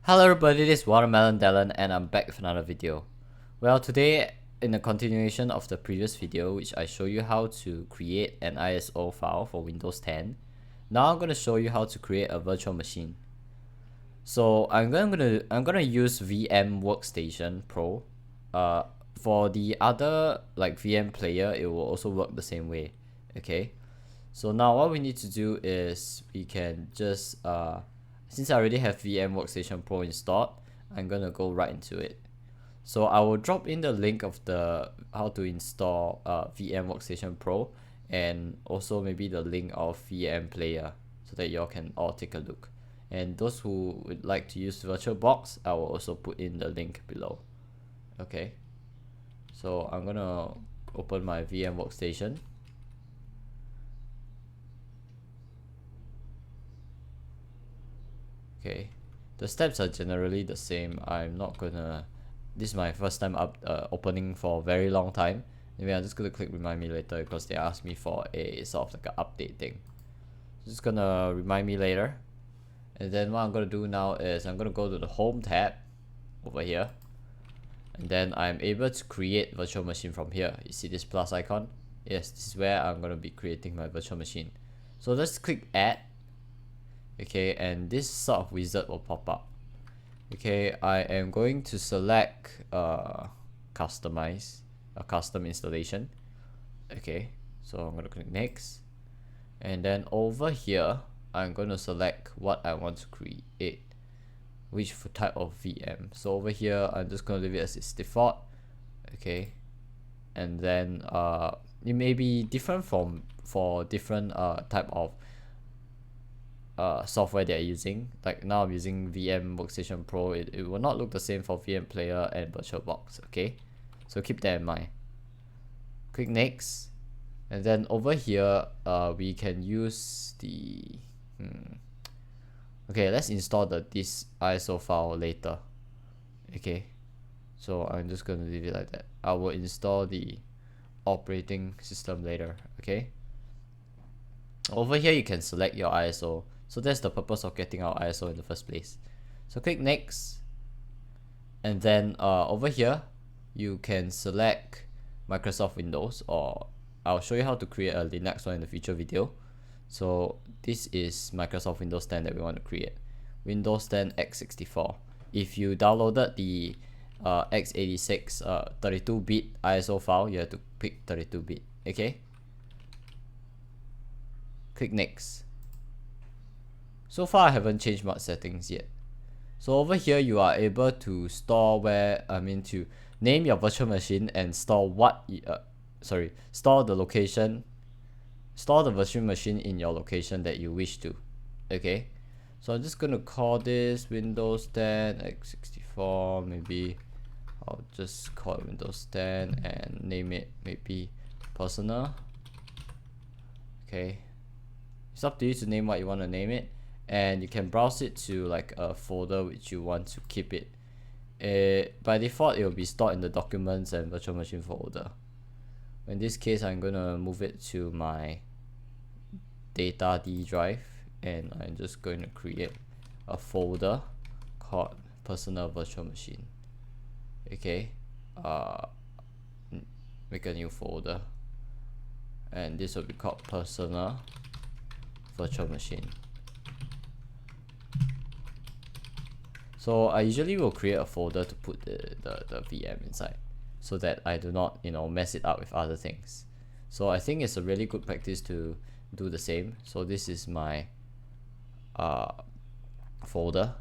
Hello everybody, this is Watermelon Dallin and I'm back with another video. Well, today in a continuation of the previous video, which I show you how to create an ISO file for Windows 10, now I'm going to show you how to create a virtual machine. So I'm gonna use VM Workstation Pro. For the other like VM player, it will also work the same way. Okay. So now what we need to do is we can just since I already have VM Workstation Pro installed, I'm gonna go right into it. So I will drop in the link of the how to install VM Workstation Pro, and also maybe the link of VM Player so that y'all can all take a look. And those who would like to use VirtualBox, I will also put in the link below. Okay. So I'm gonna open my VM Workstation. Okay, the steps are generally the same. I'm not gonna, this is my first time opening for a very long time. Maybe I'm just gonna click remind me later because they asked me for a sort of like an update thing. Just gonna remind me later. And then what I'm gonna do now is I'm gonna go to the home tab over here, and then I'm able to create virtual machine from here. You see this plus icon? Yes, this is where I'm gonna be creating my virtual machine. So let's click add. Okay, and this sort of wizard will pop up. Okay, I am going to select customize a custom installation. Okay, so I'm gonna click next, and then over here I'm going to select what I want to create, which type of VM. So over here I'm just going to leave it as its default. Okay, and then it may be different for different type of software they're using. Like now I'm using VM Workstation Pro. It will not look the same for VM Player and VirtualBox. Okay, so keep that in mind. Click next, and then over here we can use the okay, let's install this ISO file later. Okay, so I'm just gonna leave it like that. I will install the operating system later. Okay, over here you can select your ISO. So that's the purpose of getting our ISO in the first place. So click next, and then over here you can select Microsoft Windows, or I'll show you how to create a Linux one in the future video. So this is Microsoft Windows 10 that we want to create, Windows 10 x64. If you downloaded the x86 32-bit ISO file, you have to pick 32-bit. Okay, click next. So far I haven't changed much settings yet. So over here you are able to store to name your virtual machine and store store the virtual machine in your location that you wish to. Okay, so I'm just gonna call this Windows 10 x64. Maybe I'll just call it Windows 10 and name it maybe personal. Okay, it's up to you to name what you want to name it, and you can browse it to like a folder which you want to keep it. By default it will be stored in the documents and virtual machine folder. In this case I'm gonna move it to my data D drive, and I'm just going to create a folder called personal virtual machine. Okay, make a new folder, and this will be called personal virtual machine. So I usually will create a folder to put the VM inside, so that I do not mess it up with other things. So I think it's a really good practice to do the same. So this is my folder.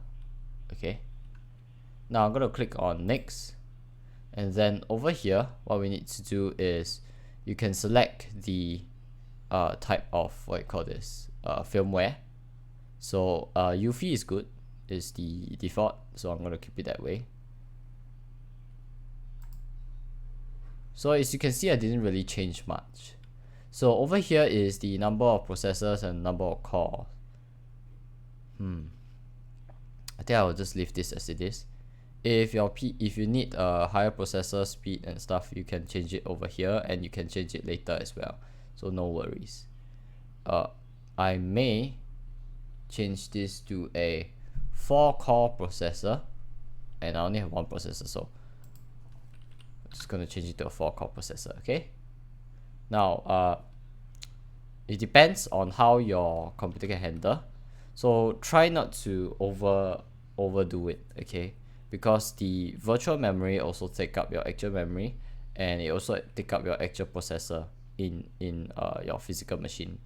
Okay, now I'm gonna click on next, and then over here what we need to do is you can select the type of firmware. So UFI is good, is the default, so I'm gonna keep it that way. So as you can see, I didn't really change much. So over here is the number of processors and number of cores. I think I will just leave this as it is. If you need a higher processor speed and stuff, you can change it over here, and you can change it later as well, so no worries. I may change this to a 4-core processor, and I only have one processor, so I'm just gonna change it to a 4-core processor. Okay, now it depends on how your computer can handle, so try not to overdo it, okay, because the virtual memory also take up your actual memory, and it also take up your actual processor in your physical machine.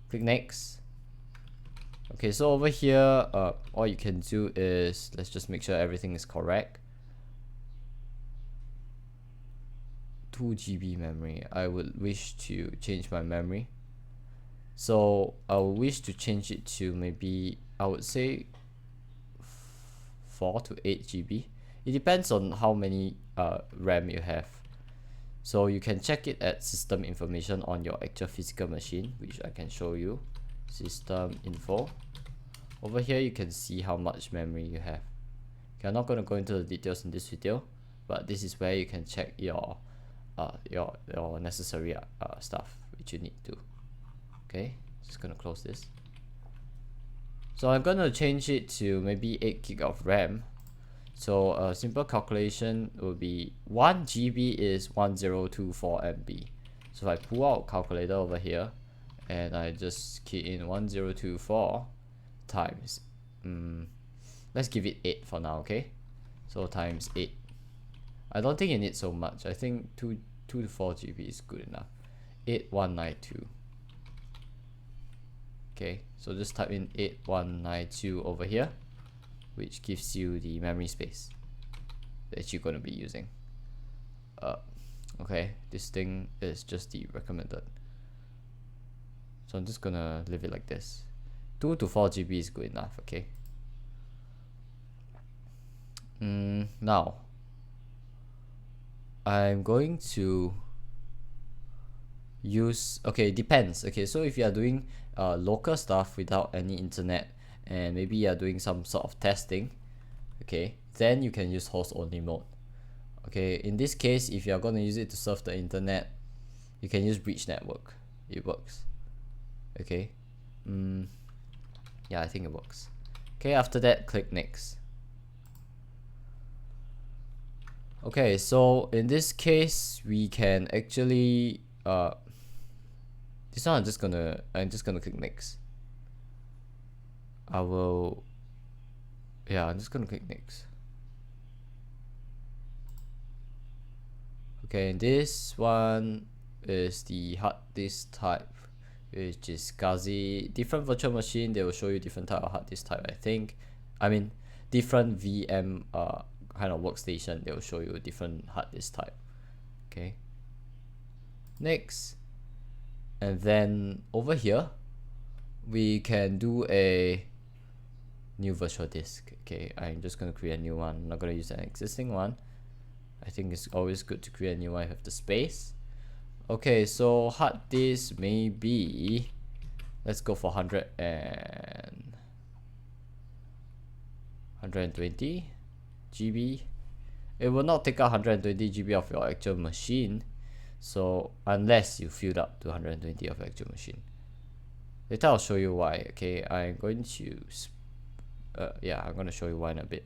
Click next. Okay, so over here, all you can do is, let's just make sure everything is correct. 2 GB memory. I would wish to change my memory, so I would wish to change it to maybe, I would say 4 to 8 GB. It depends on how many RAM you have, so you can check it at system information on your actual physical machine, which I can show you. System info. Over here you can see how much memory you have. Okay, I'm not going to go into the details in this video, but this is where you can check your necessary stuff which you need to. Okay, just gonna close this. So I'm gonna change it to maybe 8 GB of RAM. So a simple calculation will be 1 GB is 1024 MB. So if I pull out calculator over here and I just key in 1024 times, let's give it 8 for now, okay? So times 8. I don't think it needs so much. I think 2 to 4 GB is good enough. 8192. Okay, so just type in 8192 over here, which gives you the memory space that you're going to be using. Okay, this thing is just the recommended, so I'm just gonna leave it like this. 2 to 4 GB is good enough. Okay. Now I'm going to use, okay, depends. Okay, so if you are doing local stuff without any internet, and maybe you are doing some sort of testing, okay, then you can use host only mode. Okay, in this case, if you are going to use it to surf the internet, you can use bridge network. It works. Okay, yeah, I think it works. Okay, after that, click next. Okay, so in this case, we can actually this one I'm just gonna click next. I'm just gonna click next. Okay, and this one is the hard disk type, which is SCSI. Different virtual machine, they will show you different type of hard disk type, I think. I mean, different VM kind of workstation, they will show you a different hard disk type. Okay, next. And then over here we can do a new virtual disk. Okay, I'm just going to create a new one. I'm not going to use an existing one. I think it's always good to create a new one. I have the space. Okay, so hard disk, maybe let's go for 120 GB. It will not take out 120 GB of your actual machine, so unless you filled up to 120 of your actual machine. Later I'll show you why. Okay, I'm going to I'm going to show you why in a bit.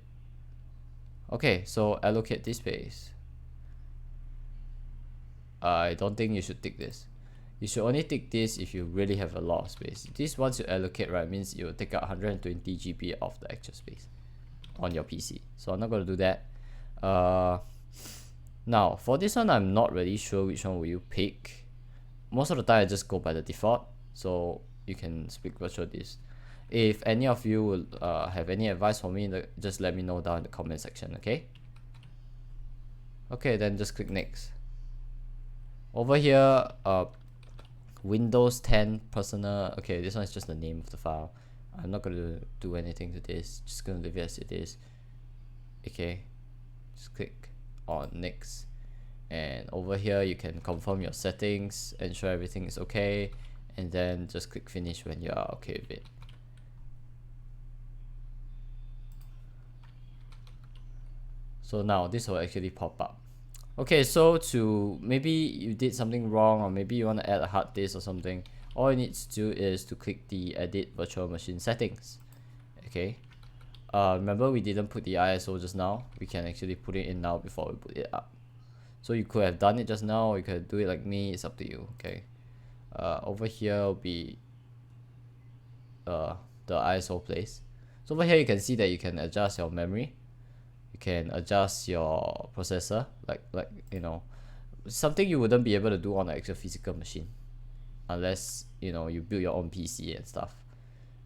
Okay, so allocate this space. I don't think you should tick this. You should only tick this if you really have a lot of space. This, once you allocate, right, means it will take out 120 GB of the actual space on your PC. So I'm not going to do that. Now for this one, I'm not really sure which one will you pick. Most of the time I just go by the default, so you can speak virtual disk. If any of you will have any advice for me, just let me know down in the comment section. Okay, then just click next. Over here, Windows 10 personal. Okay, this one is just the name of the file. I'm not going to do anything to this, just going to leave it as it is. Okay, just click on next, and over here you can confirm your settings, ensure everything is okay, and then just click finish when you are okay with it. So now this will actually pop up. Okay, so to maybe you did something wrong, or maybe you want to add a hard disk or something, all you need to do is to click the edit virtual machine settings. Okay, Remember we didn't put the ISO just now? We can actually put it in now before we put it up. So you could have done it just now, or you could do it like me, it's up to you, okay? Over here will be the ISO place. So over here you can see that you can adjust your memory, you can adjust your processor, like you know, something you wouldn't be able to do on an actual physical machine unless you know you build your own PC and stuff.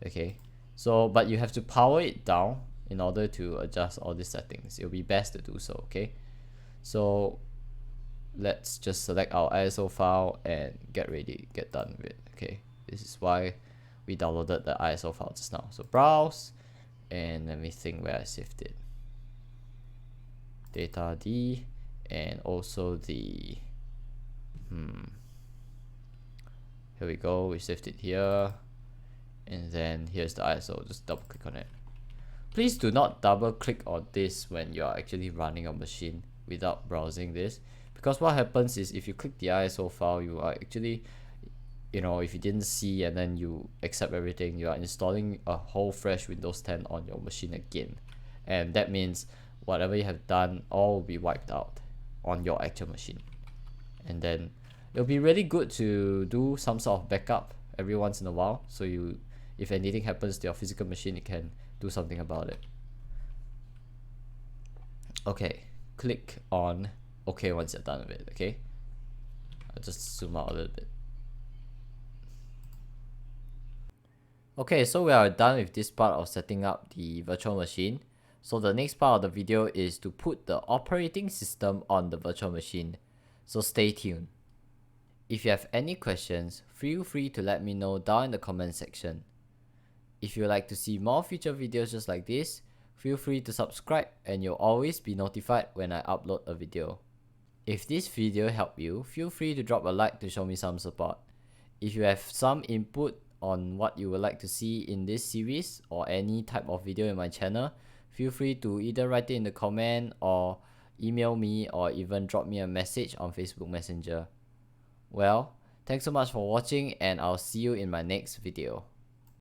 Okay, so but you have to power it down in order to adjust all these settings. It'll be best to do so. Okay, so let's just select our ISO file and get done with it. Okay, this is why we downloaded the ISO file just now. So browse, and let me think where I saved it. Data D, and also the here we go, we saved it here, and then here's the ISO. Just double click on it. Please do not double click on this when you are actually running a machine without browsing this, because what happens is if you click the ISO file, you are actually, you know, if you didn't see and then you accept everything, you are installing a whole fresh Windows 10 on your machine again, and that means whatever you have done all will be wiped out on your actual machine. And then it'll be really good to do some sort of backup every once in a while, so you, if anything happens to your physical machine, you can do something about it. Okay, click on OK once you're done with it. Okay, I'll just zoom out a little bit. Okay, so we are done with this part of setting up the virtual machine. So the next part of the video is to put the operating system on the virtual machine. So stay tuned. If you have any questions, feel free to let me know down in the comment section. If you would like to see more future videos just like this, feel free to subscribe and you'll always be notified when I upload a video. If this video helped you, feel free to drop a like to show me some support. If you have some input on what you would like to see in this series or any type of video in my channel, feel free to either write it in the comment or email me or even drop me a message on Facebook Messenger. Well, thanks so much for watching and I'll see you in my next video.